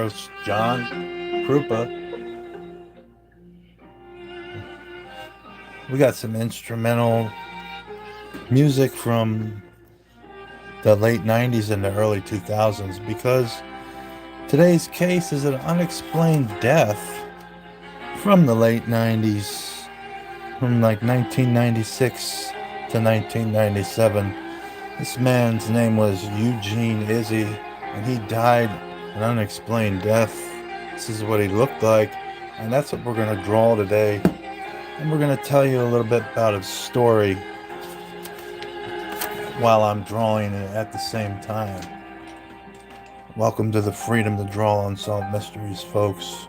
host, John Krupa. We got some instrumental music from the late 90s and the early 2000s because today's case is an unexplained death from the late 90s, from like 1996 to 1997. This man's name was Eugene Izzi, and he died an unexplained death. This is what he looked like, and that's what we're going to draw today. And we're going to tell you a little bit about his story while I'm drawing it at the same time. Welcome to the freedom to draw unsolved mysteries, folks.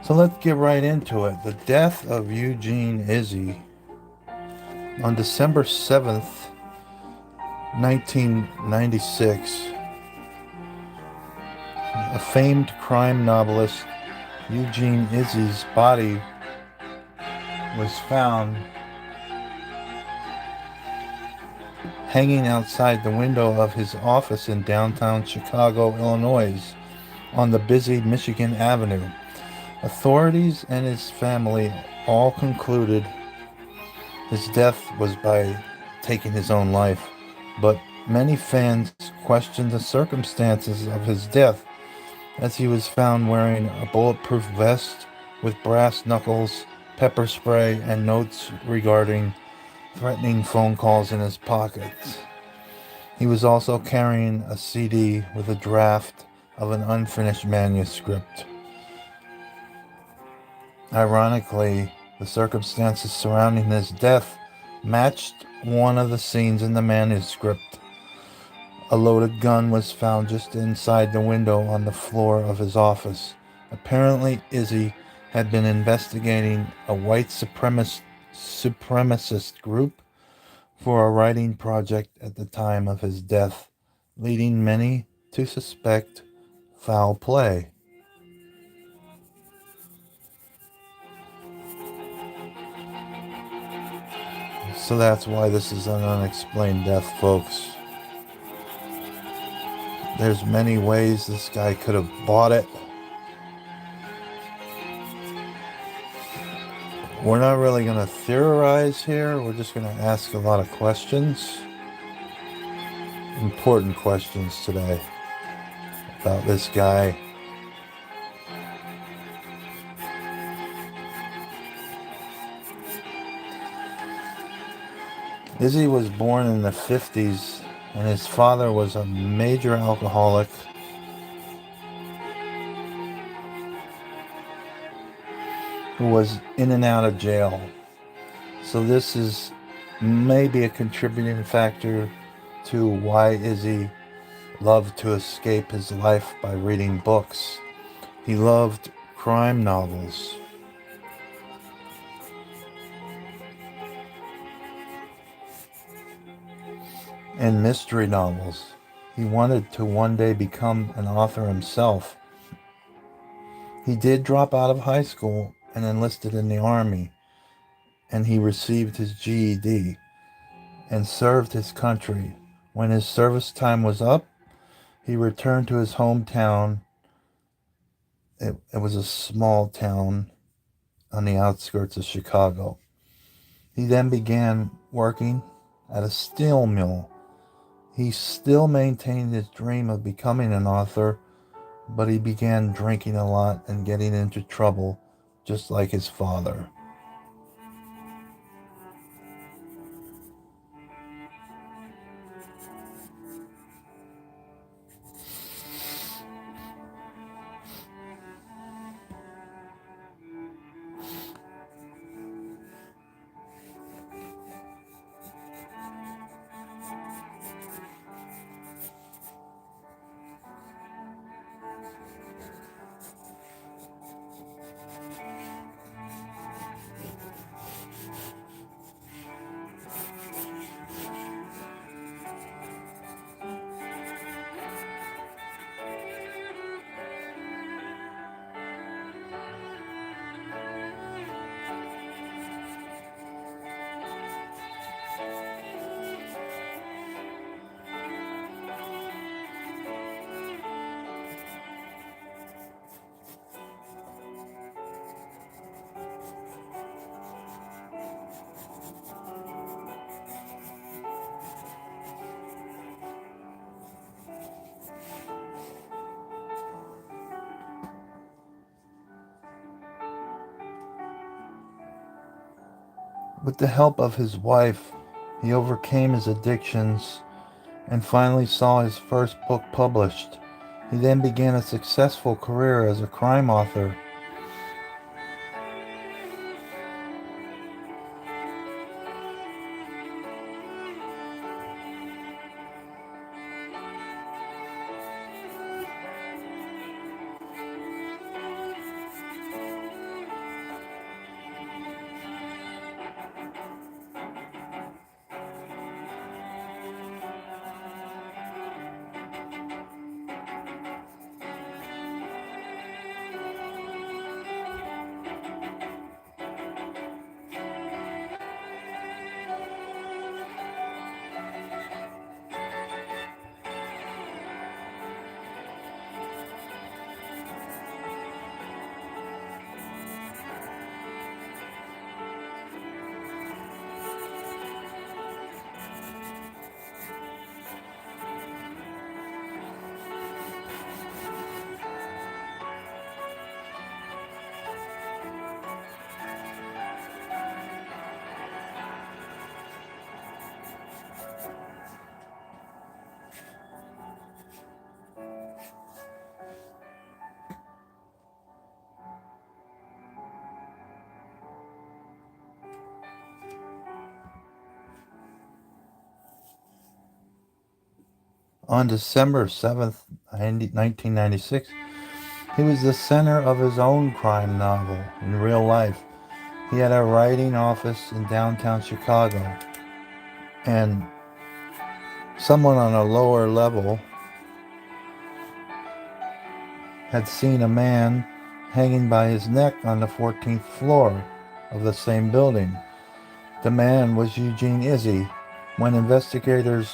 So let's get right into it. The death of Eugene Izzi on December 7th, 1996. A famed crime novelist, Eugene Izzi's body was found hanging outside the window of his office in downtown Chicago, Illinois, on the busy Michigan Avenue. Authorities and his family all concluded his death was by taking his own life, but many fans questioned the circumstances of his death, as he was found wearing a bulletproof vest with brass knuckles, pepper spray, and notes regarding threatening phone calls in his pockets. He was also carrying a CD with a draft of an unfinished manuscript. Ironically, the circumstances surrounding his death matched one of the scenes in the manuscript. A loaded gun was found just inside the window on the floor of his office. Apparently, Izzi had been investigating a white supremacist group for a writing project at the time of his death, leading many to suspect foul play. So that's why this is an unexplained death, folks. There's many ways this guy could have bought it. We're not really going to theorize here. We're just going to ask a lot of questions. Important questions today about this guy. Izzi was born in the 50s, and his father was a major alcoholic who was in and out of jail. So this is maybe a contributing factor to why Izzi loved to escape his life by reading books. He loved crime novels. And mystery novels. He wanted to one day become an author himself. He did drop out of high school and enlisted in the Army, and he received his GED and served his country. When his service time was up, he returned to his hometown. It was a small town on the outskirts of Chicago. He then began working at a steel mill. He still maintained his dream of becoming an author, but he began drinking a lot and getting into trouble, just like his father. With the help of his wife, he overcame his addictions and finally saw his first book published. He then began a successful career as a crime author. On December 7th, 1996, he was the center of his own crime novel in real life. He had a writing office in downtown Chicago, and someone on a lower level had seen a man hanging by his neck on the 14th floor of the same building. The man was Eugene Izzi. When investigators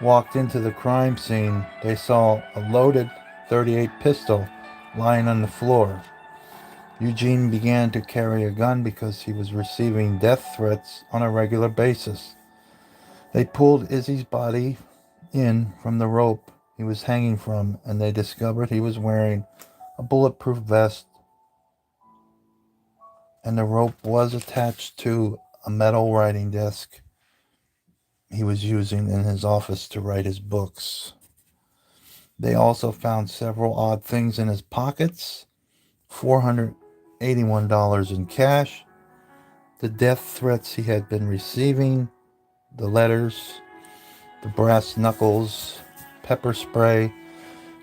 walked into the crime scene, they saw a loaded .38 pistol lying on the floor. Eugene began to carry a gun because he was receiving death threats on a regular basis. They pulled Izzi's body in from the rope he was hanging from, and they discovered he was wearing a bulletproof vest, and the rope was attached to a metal writing desk he was using in his office to write his books. They also found several odd things in his pockets: $481 in cash, the death threats he had been receiving, the letters, the brass knuckles, pepper spray,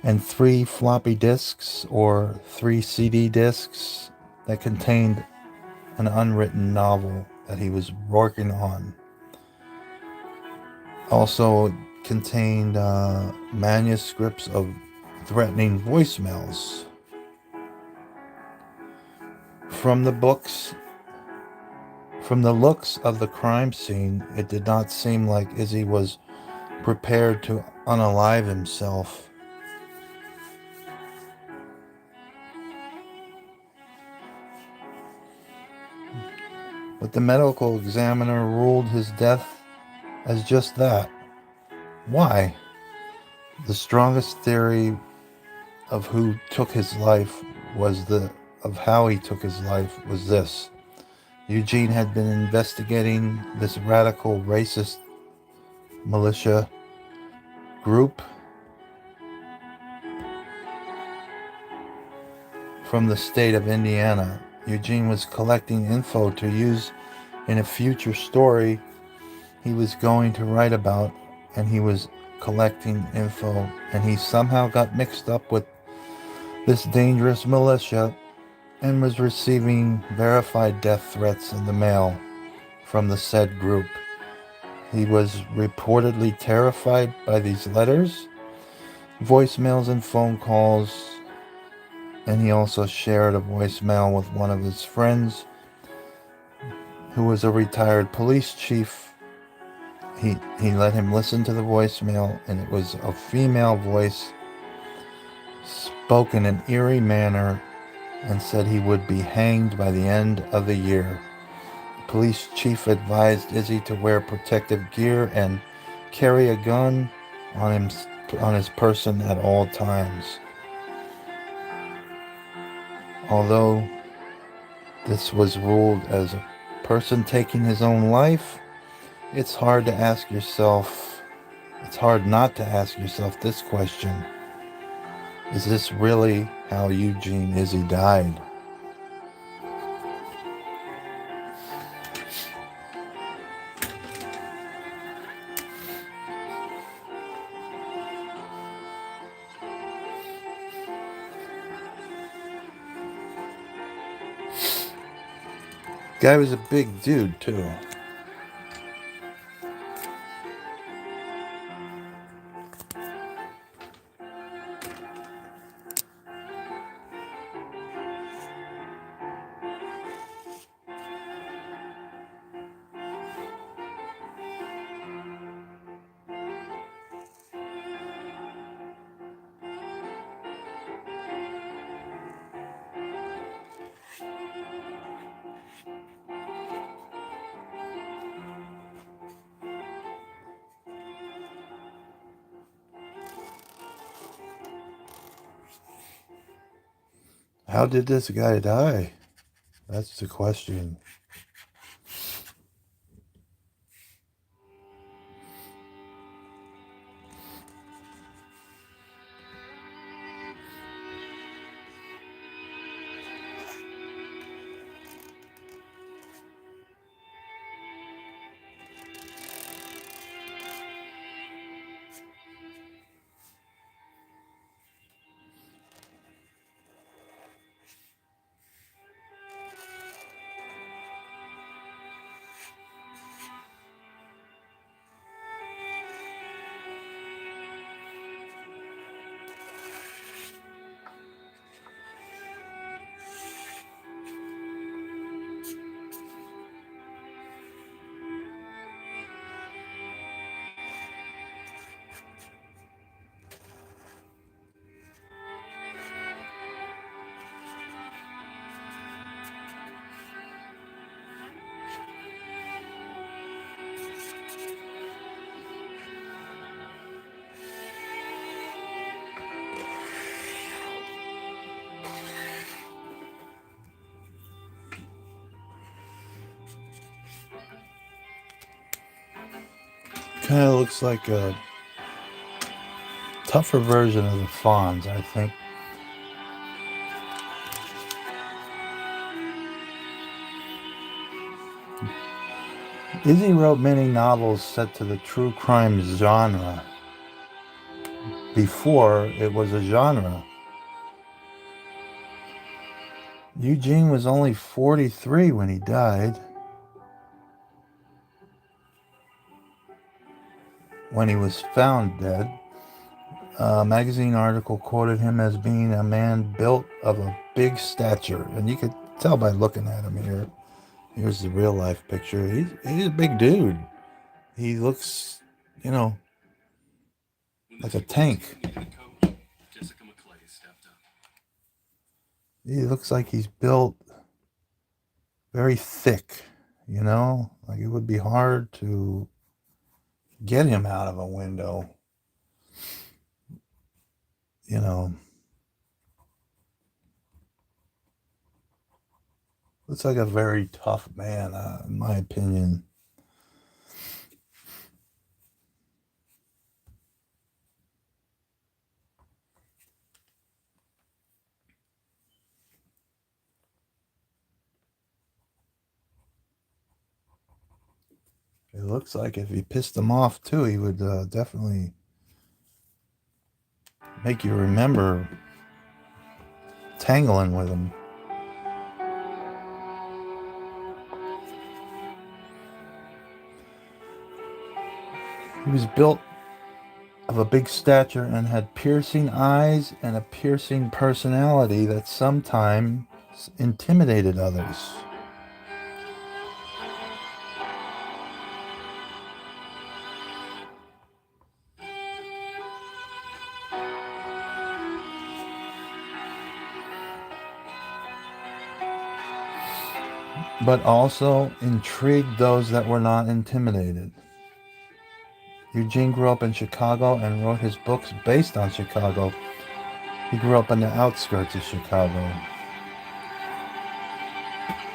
and 3 floppy disks or 3 CD disks that contained an unwritten novel that he was working on. Also contained manuscripts of threatening voicemails. From the looks of the crime scene, it did not seem like Izzi was prepared to unalive himself. But the medical examiner ruled his death as just that. Why? The strongest theory of who took his life of how he took his life was this. Eugene had been investigating this radical racist militia group from the state of Indiana. Eugene was collecting info to use in a future story he was going to write about, and he was collecting info, and he somehow got mixed up with this dangerous militia and was receiving verified death threats in the mail from the said group. He was reportedly terrified by these letters, voicemails, and phone calls, and he also shared a voicemail with one of his friends who was a retired police chief. He let him listen to the voicemail, and it was a female voice spoken in eerie manner, and said he would be hanged by the end of the year. The police chief advised Izzi to wear protective gear and carry a gun on his person at all times. Although this was ruled as a person taking his own life, it's hard not to ask yourself this question. Is this really how Eugene Izzi died? Guy was a big dude, too. How did this guy die? That's the question. Kind of looks like a tougher version of the Fawns, I think. Izzi wrote many novels set to the true crime genre before it was a genre. Eugene was only 43 when he died. When he was found dead, a magazine article quoted him as being a man built of a big stature. And you could tell by looking at him here. Here's the real life picture. He's a big dude. He looks, like a tank. He looks like he's built very thick, like it would be hard to get him out of a window, Looks like a very tough man, in my opinion. It looks like if he pissed him off too, he would definitely make you remember tangling with him. He was built of a big stature and had piercing eyes and a piercing personality that sometimes intimidated others. But also intrigued those that were not intimidated. Eugene grew up in Chicago and wrote his books based on Chicago. He grew up on the outskirts of Chicago.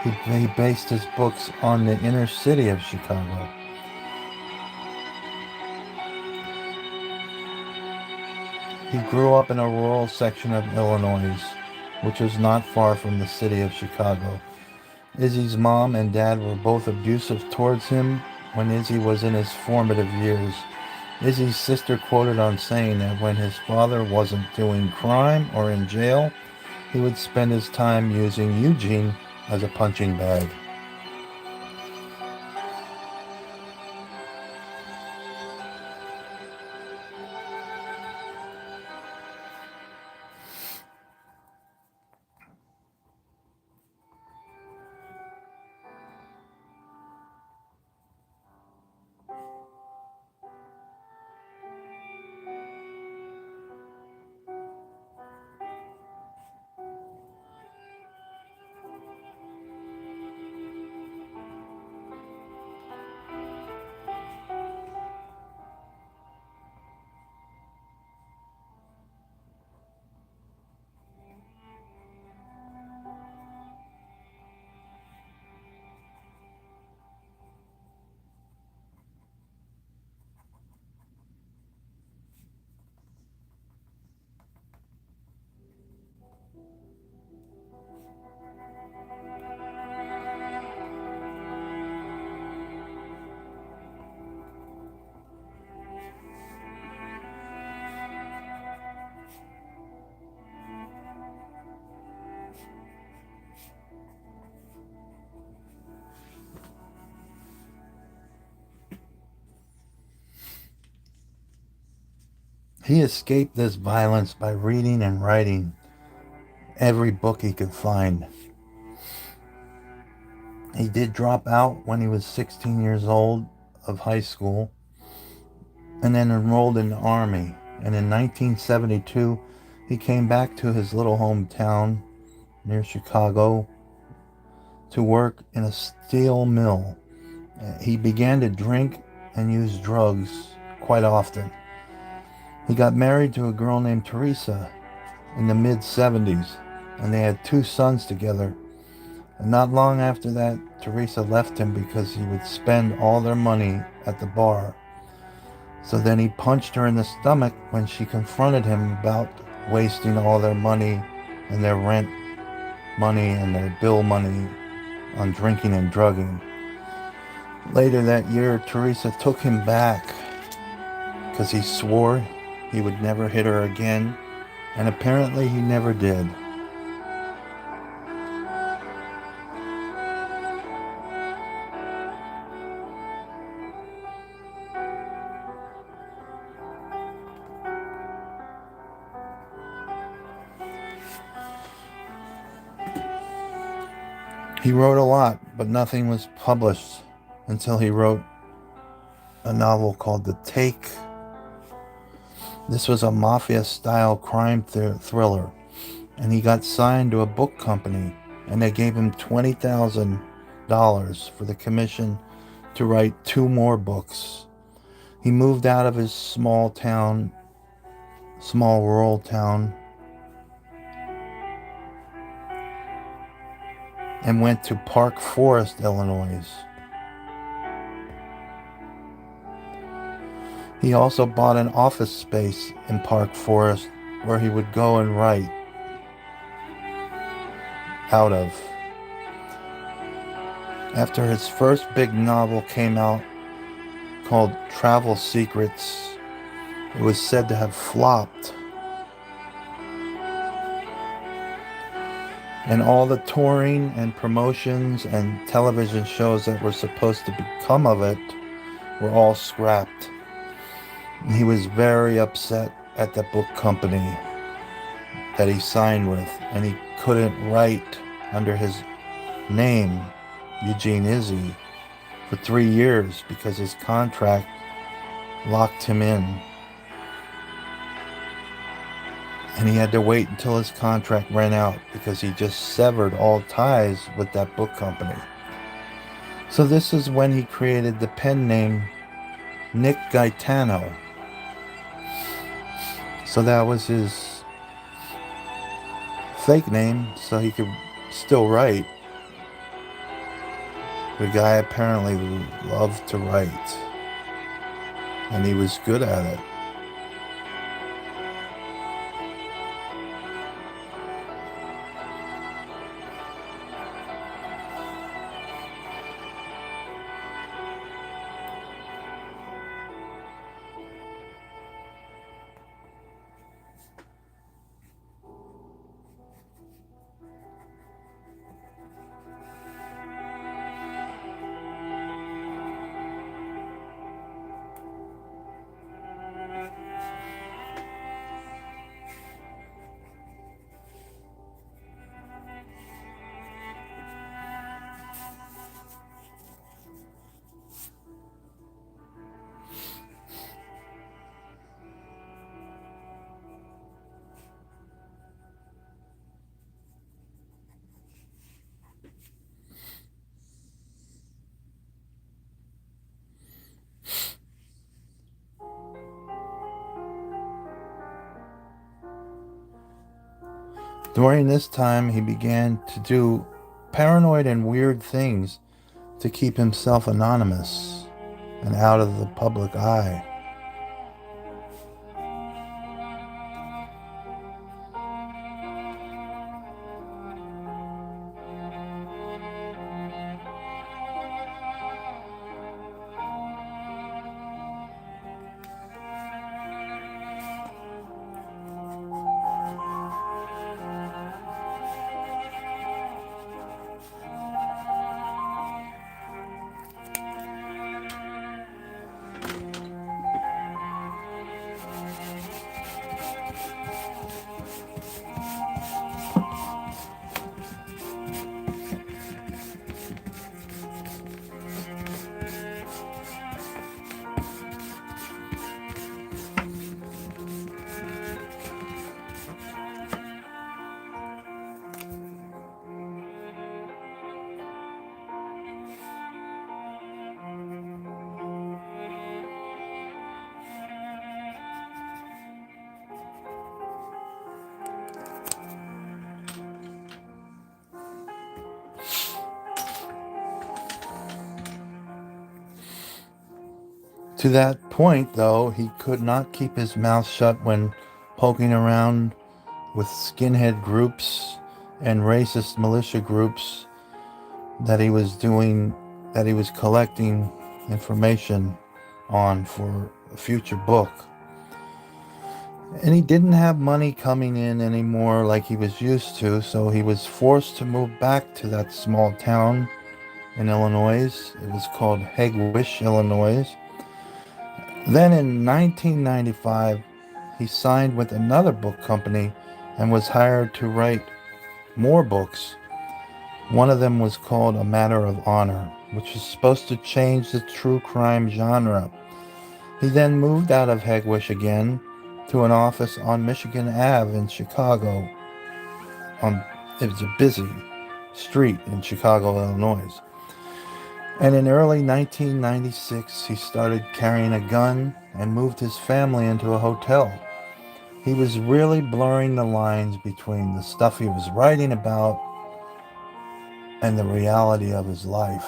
He based his books on the inner city of Chicago. He grew up in a rural section of Illinois, which was not far from the city of Chicago. Izzi's mom and dad were both abusive towards him when Izzi was in his formative years. Izzi's sister quoted on saying that when his father wasn't doing crime or in jail, he would spend his time using Eugene as a punching bag. He escaped this violence by reading and writing every book he could find. He did drop out when he was 16 years old of high school and then enrolled in the Army. And in 1972, he came back to his little hometown near Chicago to work in a steel mill. He began to drink and use drugs quite often. He got married to a girl named Teresa in the mid-70s, and they had 2 sons together. And not long after that, Teresa left him because he would spend all their money at the bar. So then he punched her in the stomach when she confronted him about wasting all their money and their rent money and their bill money on drinking and drugging. Later that year, Teresa took him back because he swore he would never hit her again, and apparently he never did. He wrote a lot, but nothing was published until he wrote a novel called The Take. This was a mafia-style crime thriller, and he got signed to a book company, and they gave him $20,000 for the commission to write 2 more books. He moved out of his small rural town, and went to Park Forest, Illinois. He also bought an office space in Park Forest where he would go and write out of. After his first big novel came out called Travel Secrets, it was said to have flopped. And all the touring and promotions and television shows that were supposed to become of it were all scrapped. And he was very upset at the book company that he signed with, and he couldn't write under his name, Eugene Izzi, for 3 years because his contract locked him in. And he had to wait until his contract ran out because he just severed all ties with that book company. So this is when he created the pen name Nick Gaetano. So that was his fake name, so he could still write. The guy apparently loved to write, and he was good at it. During this time, he began to do paranoid and weird things to keep himself anonymous and out of the public eye. To that point, though, he could not keep his mouth shut when poking around with skinhead groups and racist militia groups that he was collecting information on for a future book. And he didn't have money coming in anymore like he was used to, so he was forced to move back to that small town in Illinois. It was called Hegewisch, Illinois. Then in 1995, he signed with another book company and was hired to write more books. One of them was called A Matter of Honor, which is supposed to change the true crime genre. He then moved out of Hegewisch again to an office on Michigan Ave in Chicago. It was a busy street in Chicago, Illinois. And in early 1996, he started carrying a gun and moved his family into a hotel. He was really blurring the lines between the stuff he was writing about and the reality of his life.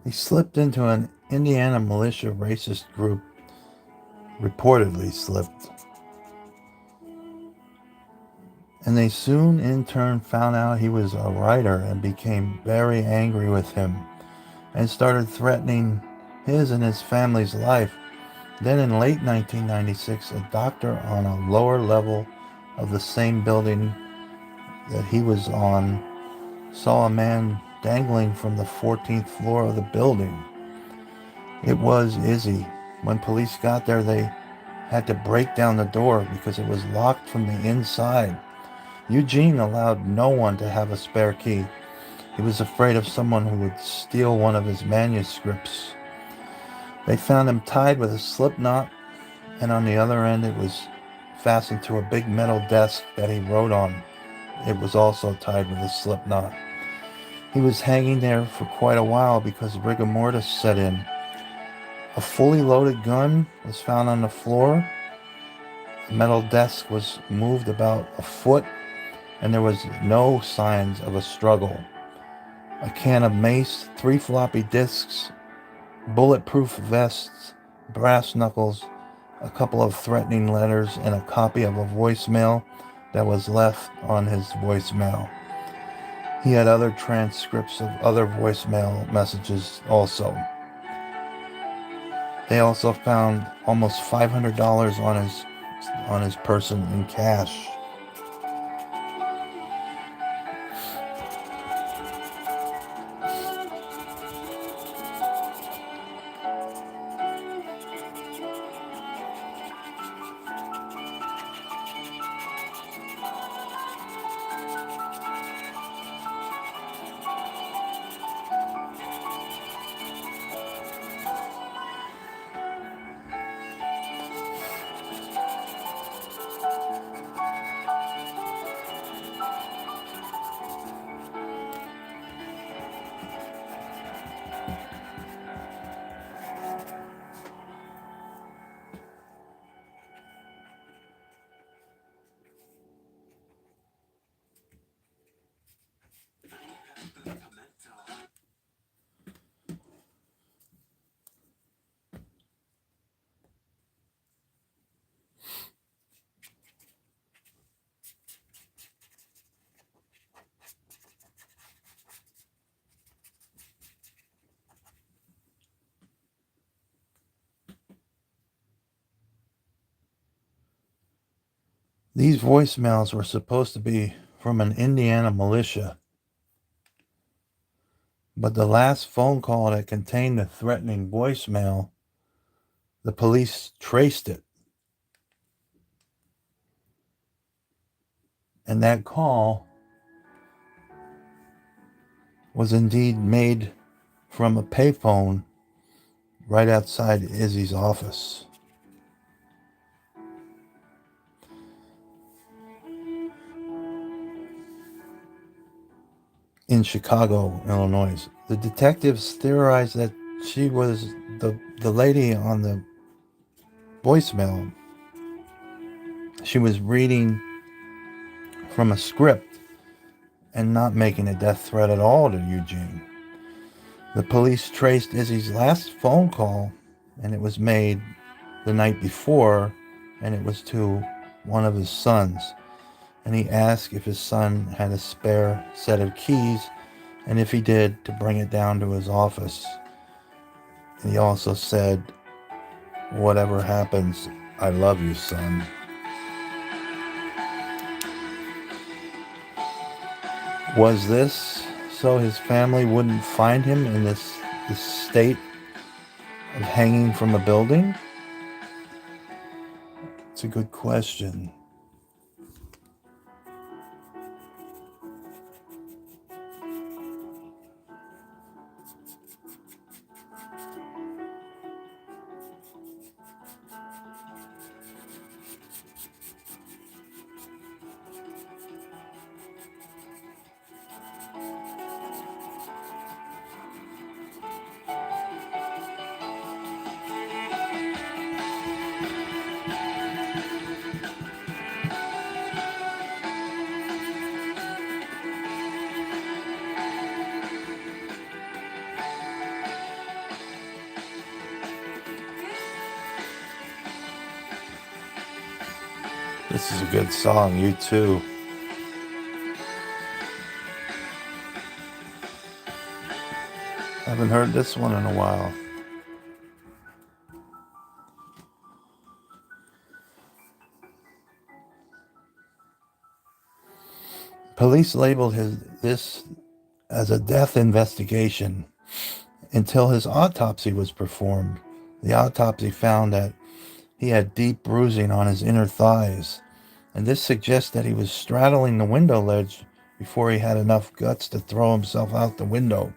He slipped into an Indiana militia racist group, reportedly slipped, and they soon in turn found out he was a writer and became very angry with him and started threatening his and his family's life. Then in late 1996, a doctor on a lower level of the same building that he was on saw a man dangling from the 14th floor of the building. It was Izzi. When police got there, they had to break down the door because it was locked from the inside. Eugene allowed no one to have a spare key. He was afraid of someone who would steal one of his manuscripts. They found him tied with a slip knot, and on the other end it was fastened to a big metal desk that he wrote on. It was also tied with a slip knot. He was hanging there for quite a while because rigor mortis set in. A fully loaded gun was found on the floor. The metal desk was moved about a foot, and there was no signs of a struggle. A can of Mace, 3 floppy disks, bulletproof vests, brass knuckles, a couple of threatening letters, and a copy of a voicemail that was left on his voicemail. He had other transcripts of other voicemail messages also. They also found almost $500 on his person in cash. These voicemails were supposed to be from an Indiana militia, but the last phone call that contained the threatening voicemail, the police traced it. And that call was indeed made from a payphone right outside Izzi's office. In Chicago, Illinois. The detectives theorized that she was the lady on the voicemail. She was reading from a script and not making a death threat at all to Eugene. The police traced Izzi's last phone call, and it was made the night before, and it was to one of his sons. And he asked if his son had a spare set of keys, and if he did, to bring it down to his office. And he also said, "Whatever happens, I love you, son." Was this so his family wouldn't find him in this state of hanging from a building? It's a good question. This is a good song, You Too. Haven't heard this one in a while. Police labeled this as a death investigation until his autopsy was performed. The autopsy found that he had deep bruising on his inner thighs, and this suggests that he was straddling the window ledge before he had enough guts to throw himself out the window.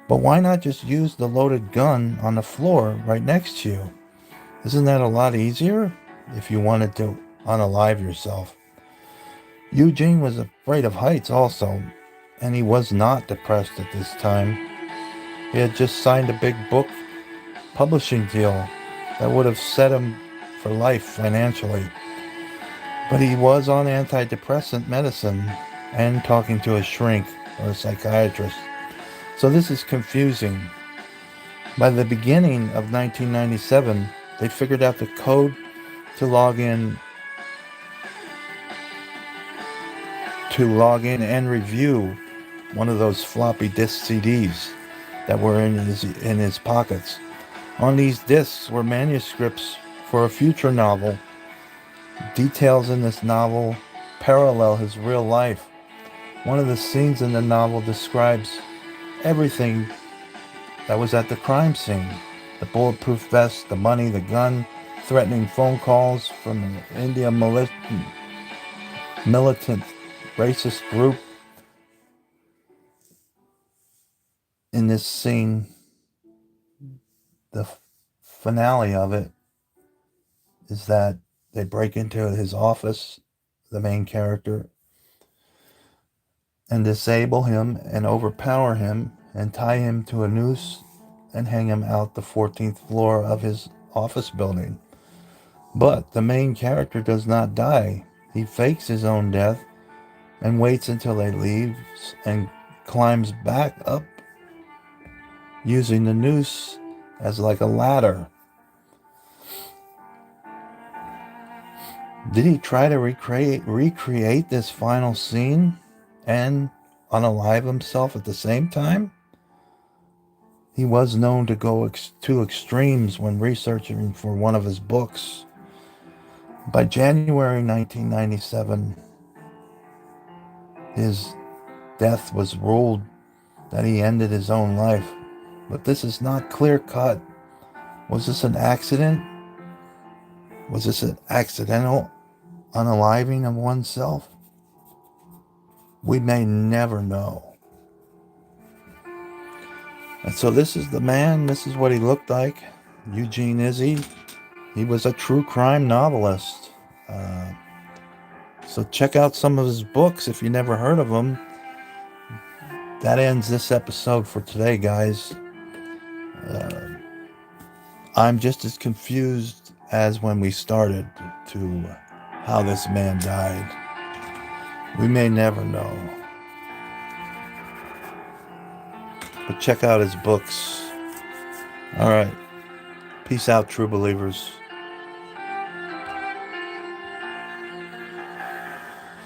But why not just use the loaded gun on the floor right next to you? Isn't that a lot easier if you wanted to unalive yourself? Eugene was afraid of heights also, and he was not depressed at this time. He had just signed a big book publishing deal that would have set him for life financially. But he was on antidepressant medicine and talking to a shrink or a psychiatrist. So this is confusing. By the beginning of 1997, they figured out the code to log in and review one of those floppy disk CDs that were in his pockets. On these discs were manuscripts for a future novel. Details in this novel parallel his real life. One of the scenes in the novel describes everything that was at the crime scene. The bulletproof vest, the money, the gun, threatening phone calls from an India militant racist group. In this scene, the finale of it is that they break into his office, the main character, and disable him and overpower him and tie him to a noose and hang him out the 14th floor of his office building. But the main character does not die. He fakes his own death and waits until they leave and climbs back up using the noose as like a ladder. Did he try to recreate this final scene and unalive himself at the same time? He was known to go to extremes when researching for one of his books. By January 1997, his death was ruled that he ended his own life. But this is not clear-cut. Was this an accident? Was this an accidental unaliving of oneself? We may never know. And so this is the man, this is what he looked like, Eugene Izzi. He was a true crime novelist. So check out some of his books if you never heard of them. That ends this episode for today, guys. I'm just as confused as when we started to how this man died. We may never know. But check out his books. All right. Peace out, true believers.